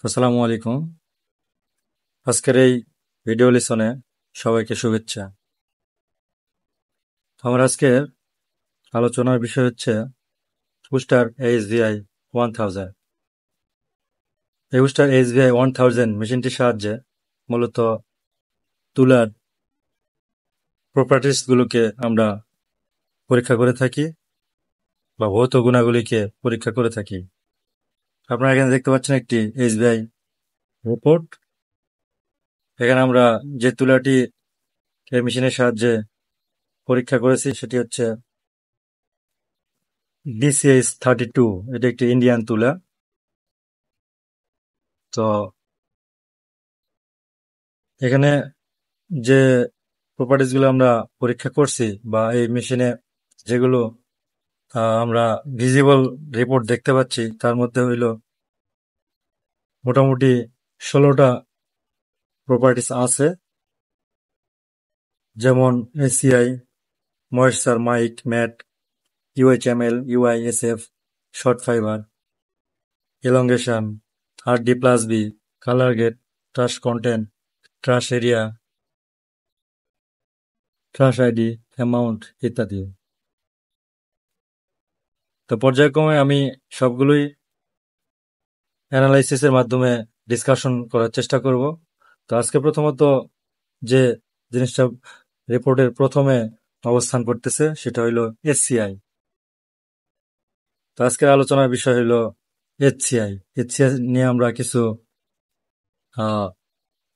আসসালামু আলাইকুম। আজকের এই ভিডিও লেসনে সবাইকে শুভেচ্ছা। আমার আজকের আলোচনার বিষয় হচ্ছে উস্টার এইচভিআই 1000। এই উস্টার এইচভিআই 1000 মেশিনটির সাহায্যে মূলত তুলার প্রপার্টিস গুলোকে আমরা পরীক্ষা করে থাকি বা ভৌত গুণাগুলিকে পরীক্ষা করে থাকি। আপনারা এখানে দেখতে পাচ্ছেন একটি এইচভিআই রিপোর্ট। এখানে আমরা যে তুলাটি এই মেশিনের সাহায্যে পরীক্ষা করেছি সেটি হচ্ছে DCH-32। এটি একটি ইন্ডিয়ান তুলা। তো এখানে যে প্রপার্টিজ গুলো আমরা পরীক্ষা করছি বা এই মেশিনে যেগুলো আমরা ভিজিবল রিপোর্ট দেখতে পাচ্ছি তার মধ্যে হইল মোটামুটি 16টা প্রপার্টিজ আছে, যেমন ACI, moisture, mic, mat, UHML, UISF, short fibre, elongation, RD+B, colour grade, trash content, trash area, trash ID, amount ইত্যাদি। তো পর্যায়ক্রমে আমি সবগুলোই অ্যানালাইসিসের মাধ্যমে ডিসকাশন করার চেষ্টা করব। তো আজকে প্রথমত যে জিনিসটা রিপোর্টের প্রথমে অবস্থান করতেছে সেটা হইলো এসসিআই। তো আজকের আলোচনার বিষয় হইলো এইচসিআই। এইচসিআই নিয়ে আমরা কিছু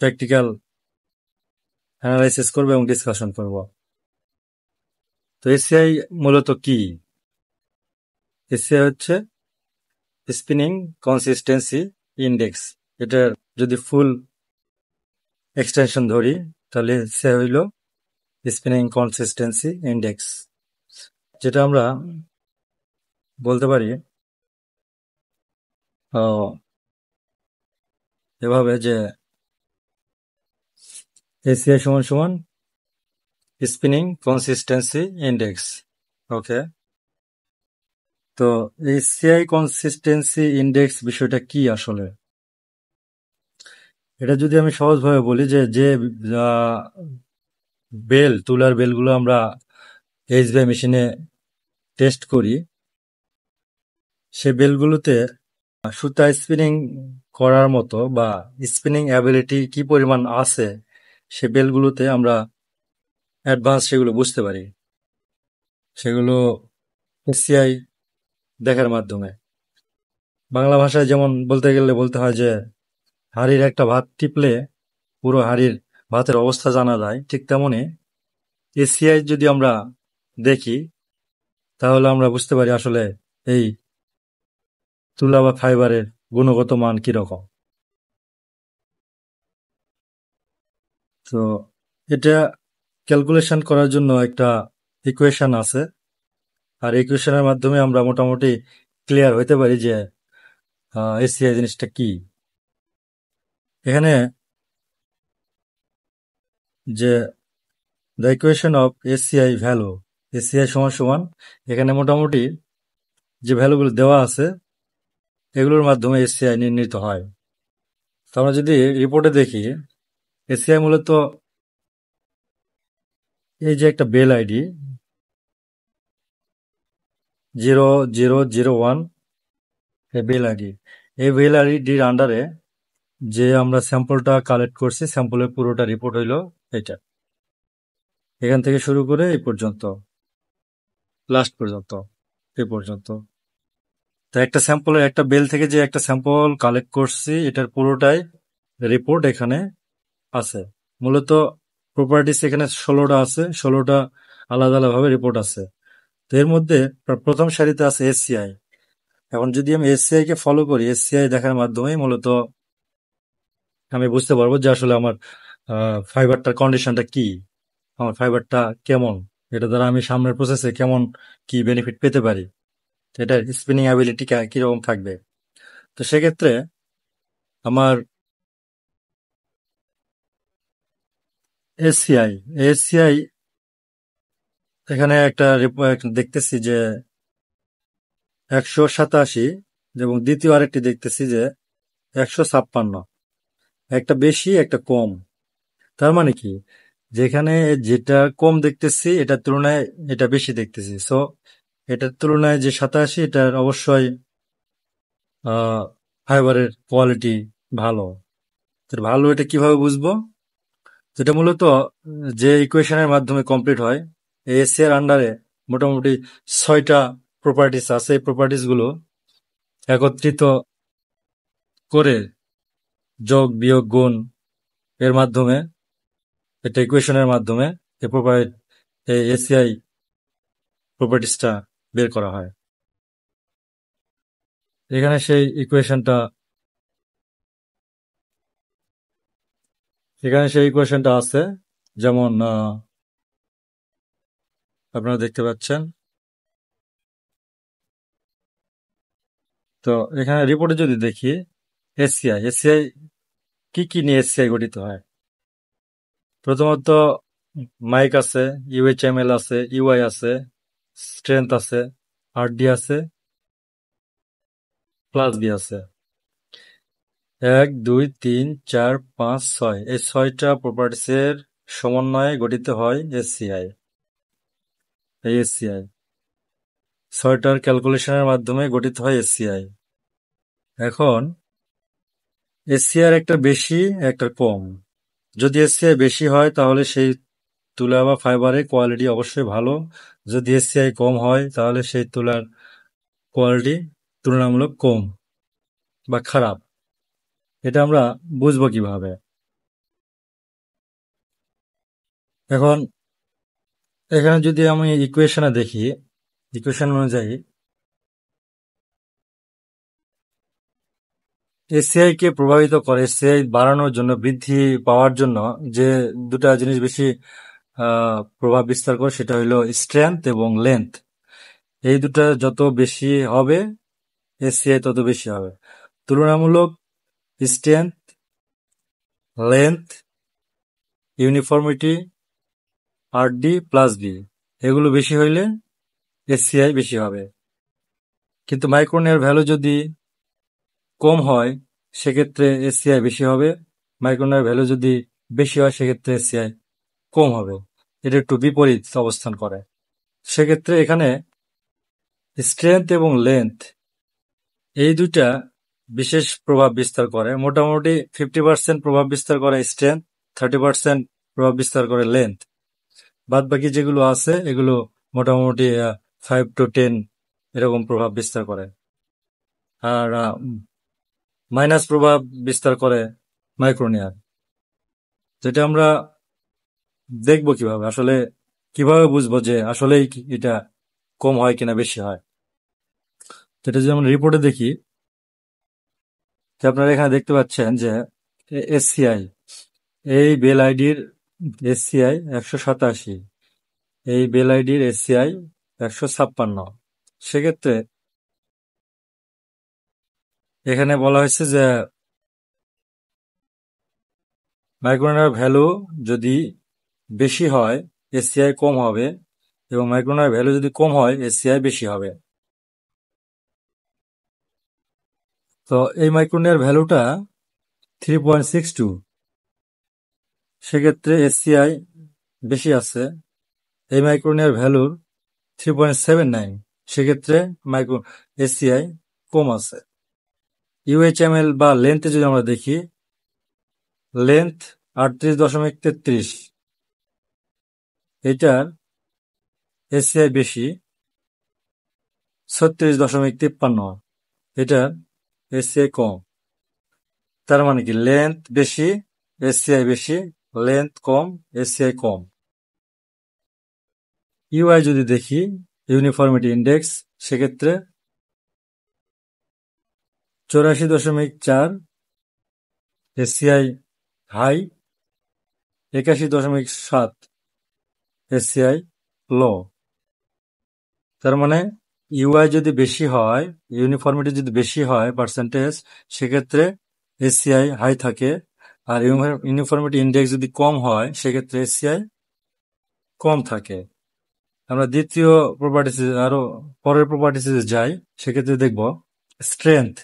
প্র্যাকটিক্যাল অ্যানালাইসিস করব এবং ডিসকাশন করব। তো এসসিআই মূলত কি? এসসিআই হচ্ছে স্পিনিং কনসিস্টেন্সি ইন্ডেক্স। এটার যদি ফুল এক্সটেনশন ধরি তাহলে এসসিআই হইল স্পিনিং কনসিস্টেন্সি ইন্ডেক্স, যেটা আমরা বলতে পারি এভাবে যে এসিআই সমান সমান স্পিনিং কনসিস্টেন্সি ইন্ডেক্স। ওকে, তো এসিআই কনসিস্টেন্সি ইন্ডেক্স বিষয়টা কি আসলে? এটা যদি আমি সহজভাবে বলি যে যে তুলার বেলগুলো আমরা এইচভিআই মেশিনে টেস্ট করি, সে বেলগুলোতে সুতা স্পিনিং করার মতো বা স্পিনিং অ্যাবিলিটি কি পরিমাণ আছে সে বেলগুলোতে আমরা অ্যাডভান্স সেগুলো বুঝতে পারি, সেগুলো এসিআই দেখার মাধ্যমে। বাংলা ভাষায় যেমন বলতে গেলে বলতে হয় যে হাঁড়ির একটা ভাত টিপলে পুরো হাঁড়ির ভাতের অবস্থা জানা যায়, ঠিক তেমনি এসিআই যদি আমরা দেখি তাহলে আমরা বুঝতে পারি আসলে এই তুলা বা ফাইবারের গুণগত মান কিরকম। তো এটা ক্যালকুলেশন করার জন্য একটা ইকুয়েশন আছে, আর ইকুয়েশনের মাধ্যমে আমরা মোটামুটি ক্লিয়ার হইতে পারি যে এসিআই জিনিসটা কি। এখানে যে the equation of ACI value, ACI সমান সমান এখানে মোটামুটি যে ভ্যালুগুলো দেওয়া আছে এগুলোর মাধ্যমে এসিআই নির্ণীত হয়। তো আমরা যদি রিপোর্টে দেখি, এসিআই মূলত এই যে একটা বেল আইডি 0001, এই বেল আইডি, এই বেল আইডির আন্ডারে যে আমরা স্যাম্পলটা কালেক্ট করছি, স্যাম্পলের পুরোটা রিপোর্ট হইলো এটা, এখান থেকে শুরু করে এই পর্যন্ত, লাস্ট পর্যন্ত, এই পর্যন্ত। তো একটা স্যাম্পলের একটা বেল থেকে যে একটা স্যাম্পল কালেক্ট করছি এটার পুরোটাই রিপোর্ট এখানে আছে। মূলত প্রপার্টিস এখানে 16টা আছে, 16টা আলাদা আলাদাভাবে রিপোর্ট আছে। তো এর মধ্যে প্রথম সারিতে আছে এসসিআই। এখন যদি আমি এসসিআই কে ফলো করি, এসসিআই দেখার মাধ্যমে মূলত আমি বুঝতে পারবো যে আসলে আমার ফাইবারটার কন্ডিশনটা কি, আমার ফাইবারটা কেমন, এটা দ্বারা আমি সামনের প্রসেসে কেমন কি বেনিফিট পেতে পারি, এটার স্পিনিং অ্যাবিলিটি কিরকম থাকবে। তো সেক্ষেত্রে আমার এসসিআই এসসিআই এখানে একটা দেখতেছি যে 187, এবং দ্বিতীয় আরেকটি দেখতেছি যে 156, একটা বেশি একটা কম। তার মানে কি, যেখানে যেটা কম দেখতেছি এটার তুলনায় এটা বেশি দেখতেছি, সো এটার তুলনায় যে 87 এটার অবশ্যই ফাইবারের কোয়ালিটি ভালো। তো ভালো এটা কিভাবে বুঝবো? যেটা মূলত যে ইকুয়েশনের মাধ্যমে কমপ্লিট হয়, এসি এর আন্ডারে মোটামুটি 6টা প্রপার্টিস আছে। এই প্রপার্টিস গুলো একত্রিত করে যোগ বিয়োগ গুণ এর মাধ্যমে, এটা ইকুয়েশনের মাধ্যমে এই এসিআই প্রপার্টিসটা বের করা হয়। এখানে সেই ইকুয়েশনটা আছে, যেমন আপনারা দেখতে পাচ্ছেন। তো এখানে রিপোর্টে যদি দেখি, এসিআই কি কি নিয়ে এসিআই গঠিত হয়? প্রথমত মাইক আছে, ইউএইচএমএল আছে, ইউআই আছে, স্ট্রেংথ আছে, আরডি আছে, প্লাস বি আছে। 1, 2, 3, 4, 5, 6, এই 6টা প্রপার্টিসের সমন্বয়ে গঠিত হয় এসিআই। এই এসিআই 6টার ক্যালকুলেশনের মাধ্যমে গঠিত হয় এসিআই। এখন এসিআর একটা বেশি একটা কম। যদি এসিআই বেশি হয় তাহলে সেই তুলা বা ফাইবারের কোয়ালিটি অবশ্যই ভালো। যদি এসিআই কম হয় তাহলে সেই তুলার কোয়ালিটি তুলনামূলক কম বা খারাপ। এটা আমরা বুঝবো কিভাবে? এখন এখানে যদি আমি ইকুয়েশনে দেখি, ইকুয়েশন অনুযায়ী এসিআই কে প্রভাবিত করে, এসিআই বাড়ানোর জন্য, বৃদ্ধি পাওয়ার জন্য যে দুটা জিনিস বেশি প্রভাব বিস্তার করে, সেটা হলো স্ট্রেংথ এবং লেন্থ। এই দুটা যত বেশি হবে এসিআই তত বেশি হবে। তুলনামূলক strength, length, uniformity, RD plus B, এগুলো বেশি হইলে এসিআই বেশি হবে। কিন্তু মাইক্রোনের ভ্যালু যদি কম হয় সেক্ষেত্রে এসিআই বেশি হবে, মাইক্রোনের ভ্যালু যদি বেশি হয় সেক্ষেত্রে এসিআই কম হবে। এটা একটু বিপরীত অবস্থান করে। সেক্ষেত্রে এখানে স্ট্রেংথ এবং লেন্থ এই দুইটা বিশেষ প্রভাব বিস্তার করে। মোটামুটি 50% প্রভাব বিস্তার করে স্ট্রেংথ, 30% প্রভাব বিস্তার করে লেন্থ। বাদ বাকি যেগুলো আছে এগুলো মোটামুটি 5 to 10 এরকম প্রভাব বিস্তার করে। আর মাইনাস প্রভাব বিস্তার করে মাইক্রোনিয়ার। যেটা আমরা দেখবো কিভাবে, আসলে কিভাবে বুঝবো যে আসলেই এটা কম হয় কিনা বেশি হয়। যেটা যদি আমরা রিপোর্টে দেখি, যে আপনারা এখানে দেখতে পাচ্ছেন যে এসসিআই, এই বেল আইডির এসসিআই 187, এই বেল আইডির এসসিআই 156। সেক্ষেত্রে এখানে বলা হয়েছে যে মাইক্রোনার ভ্যালু যদি বেশি হয় এসসিআই কম হবে, এবং মাইক্রোনার ভ্যালু যদি কম হয় এসসিআই বেশি হবে। তো এই মাইক্রোনিয়ার ভ্যালুটা 3.62, সেক্ষেত্রে এসসিআই বেশি আছে। এই মাইক্রোনিয়ার ভ্যালুর 3.79, সেক্ষেত্রে মাইক্রো এসসিআই কম আছে। ইউএইচএমএল বা লেন্থে যদি আমরা দেখি, লেন্থ 38.33, এটার এসসিআই বেশি 36.53, এটার এসসিআই কম। তার মানে কি, লেন্থ বেশি এসসিআই বেশি, লেন্থ কম এসসিআই কম। ইউআই যদি দেখি, ইউনিফর্মিটি ইন্ডেক্স, সেক্ষেত্রে 84.4 এসসিআই হাই, 81.7 এসসিআই লো। তার মানে ইউআই যদি বেশি হয়, ইউনিফর্মিটি যদি বেশি হয় পার্সেন্টেজ, সেক্ষেত্রে এসসিআই হাই থাকে। আর ইউনিফর্মিটি ইন্ডেক্স যদি কম হয় সেক্ষেত্রে এসসিআই কম থাকে। আমরা দ্বিতীয় প্রপার্টিস, আরো পরের প্রপার্টিসে যাই, সেক্ষেত্রে দেখব স্ট্রেংথ।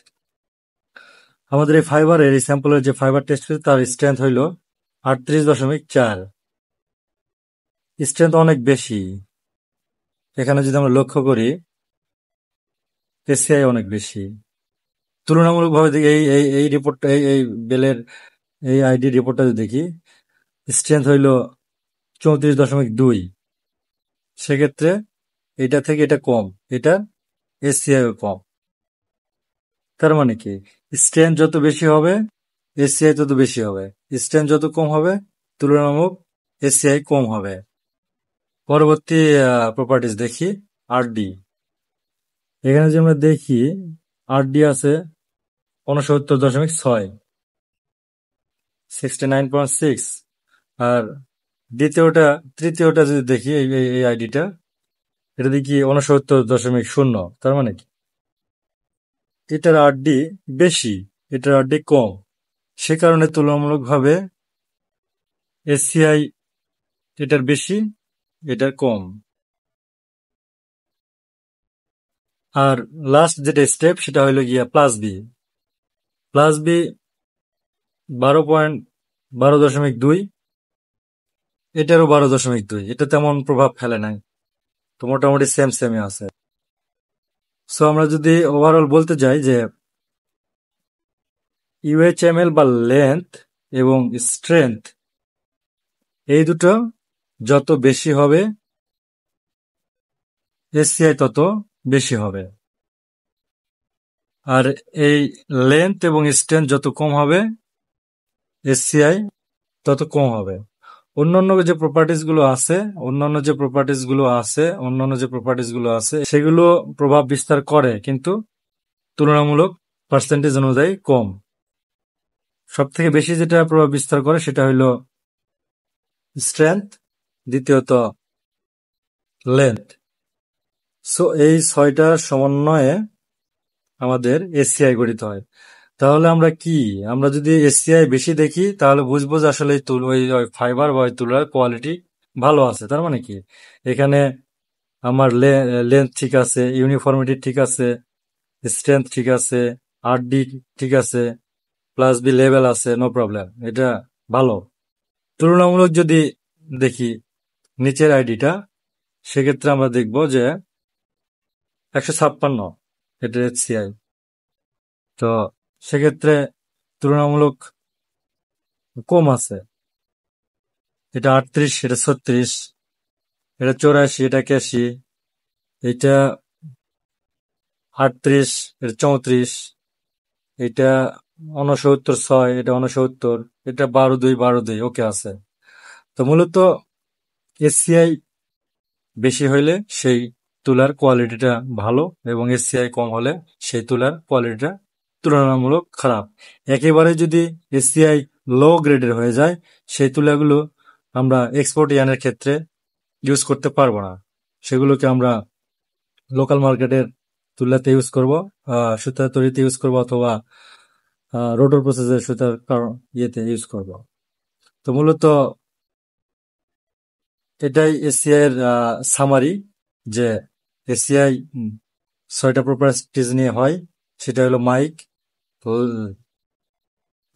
আমাদের এই ফাইবারের এই স্যাম্পলের যে ফাইবার টেস্ট করেছে তার স্ট্রেংথ হইল 38.4। স্ট্রেংথ অনেক বেশি। এখানে যদি আমরা লক্ষ্য করি এসিআই অনেক বেশি তুলনামূলকভাবে দেখি। এই রিপোর্টটা এই বেলের এই আইডি রিপোর্টটা যদি দেখি স্ট্রেংথ হইল 34.2। সেক্ষেত্রে এটা থেকে এটা কম, এটা এসিআই কম। তার মানে কি স্ট্রেংথ যত বেশি হবে এসিআই তত বেশি হবে, স্ট্রেংথ যত কম হবে তুলনামূলক এসিআই কম হবে। পরবর্তী প্রপার্টিজ দেখি আরডি। এখানে যে আমরা দেখি আরডি আছে 69.6, 69.6। আর তৃতীয়টা যদি দেখি এই আইডিটা, এটা দেখি 69.0। তার মানে কি এটার আরডি বেশি, এটার আরডি কম। সে কারণে তুলনামূলকভাবে এসিআই এটার বেশি, এটার কম। আর লাস্ট যেটা স্টেপ সেটা হলো গিয়া প্লাস বি। প্লাস বি 12.2, এটারও 12.2। এটা তেমন প্রভাব ফেলে নাই, তো মোটামুটি সেমই আছে। সো আমরা যদি ওভারঅল বলতে যাই যে ইউএইচএমএল বা লেন্থ এবং স্ট্রেংথ এই দুটো যত বেশি হবে এসসিআই তত বেশি হবে। আর এই লেন্থ এবং স্ট্রেংথ যত কম হবে এসসিআই তত কম হবে। অন্যান্য যে প্রপার্টিজ গুলো আছে সেগুলো প্রভাব বিস্তার করে, কিন্তু তুলনামূলক পার্সেন্টেজ অনুযায়ী কম। সব থেকে বেশি যেটা প্রভাব বিস্তার করে সেটা হইল স্ট্রেংথ, দ্বিতীয়ত লেন্থ। সো এই 6টার সমন্বয়ে আমাদের এসিআই গঠিত হয়। তাহলে আমরা যদি এসিআই বেশি দেখি তাহলে বুঝবো যে আসলে ওই ফাইবার বা ওই তুলার কোয়ালিটি ভালো আছে। তার মানে কি এখানে আমার লেন্থ ঠিক আছে, ইউনিফর্মিটি ঠিক আছে, স্ট্রেংথ ঠিক আছে, আরডি ঠিক আছে, প্লাস বি লেভেল আছে, নো প্রবলেম, এটা ভালো। তুলনামূলক যদি দেখি নিচের আইডিটা, সেক্ষেত্রে আমরা দেখব যে 156 এটা এসিআই। তো সেক্ষেত্রে তুলনামূলক কম আছে। এটা 38, এটা 36, এটা 84, এটা 81, এটা 38, এটা 34, এটা 69.6, এটা 69, এটা 12.2 ওকে আছে। তো মূলত এসসিআই বেশি হইলে সেই তুলার কোয়ালিটিটা ভালো এবং এসসিআই কম হলে সেই তুলার কোয়ালিটিটা তুলনামূলক খারাপ। একেবারে যদি এসসিআই লো গ্রেডের হয়ে যায় সেই তুলাগুলো আমরা এক্সপোর্ট ইয়ানের ক্ষেত্রে ইউজ করতে পারবো না। সেগুলোকে আমরা লোকাল মার্কেটের তুলাতে ইউজ করব, সুতা তৈরিতে ইউজ করব, অথবা রোটর প্রসেসের সুতার ইয়েতে ইউজ করব। তো মূলত এটাই এসিআই এর সামারি, যে এসিআই 6টা প্রপার্টিজ নিয়ে হয়। সেটা হলো mic,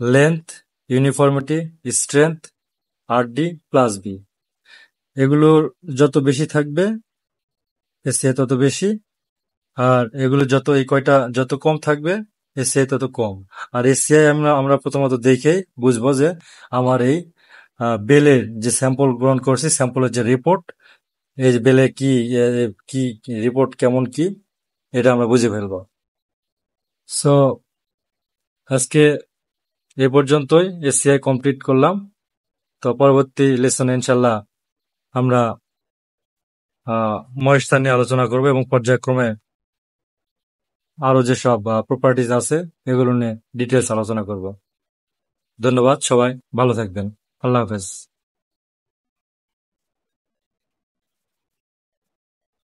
length, uniformity, strength, RD, plus B. এগুলোর যত বেশি থাকবে এসিআই তত বেশি, আর এগুলো এই কয়টা যত কম থাকবে এসিআই তত কম। আর এসিআই আমরা প্রথমত দেখে বুঝবো যে আমার এই বেলের যে স্যাম্পল গ্রহণ করছি, স্যাম্পলের যে রিপোর্ট, এই যে বেলে কি রিপোর্ট কেমন কি, এটা আমরা বুঝে ফেলবো। সো আজকে এ পর্যন্তই এসিআই কমপ্লিট করলাম। তো পরবর্তী লেসনে ইনশাল্লাহ আমরা ময়েশ্চার নিয়ে আলোচনা করবো এবং পর্যায়ক্রমে আরো যেসব প্রপার্টিজ আছে এগুলো নিয়ে ডিটেলস আলোচনা করব। ধন্যবাদ, সবাই ভালো থাকবেন। আল্লাহ হাফেজ।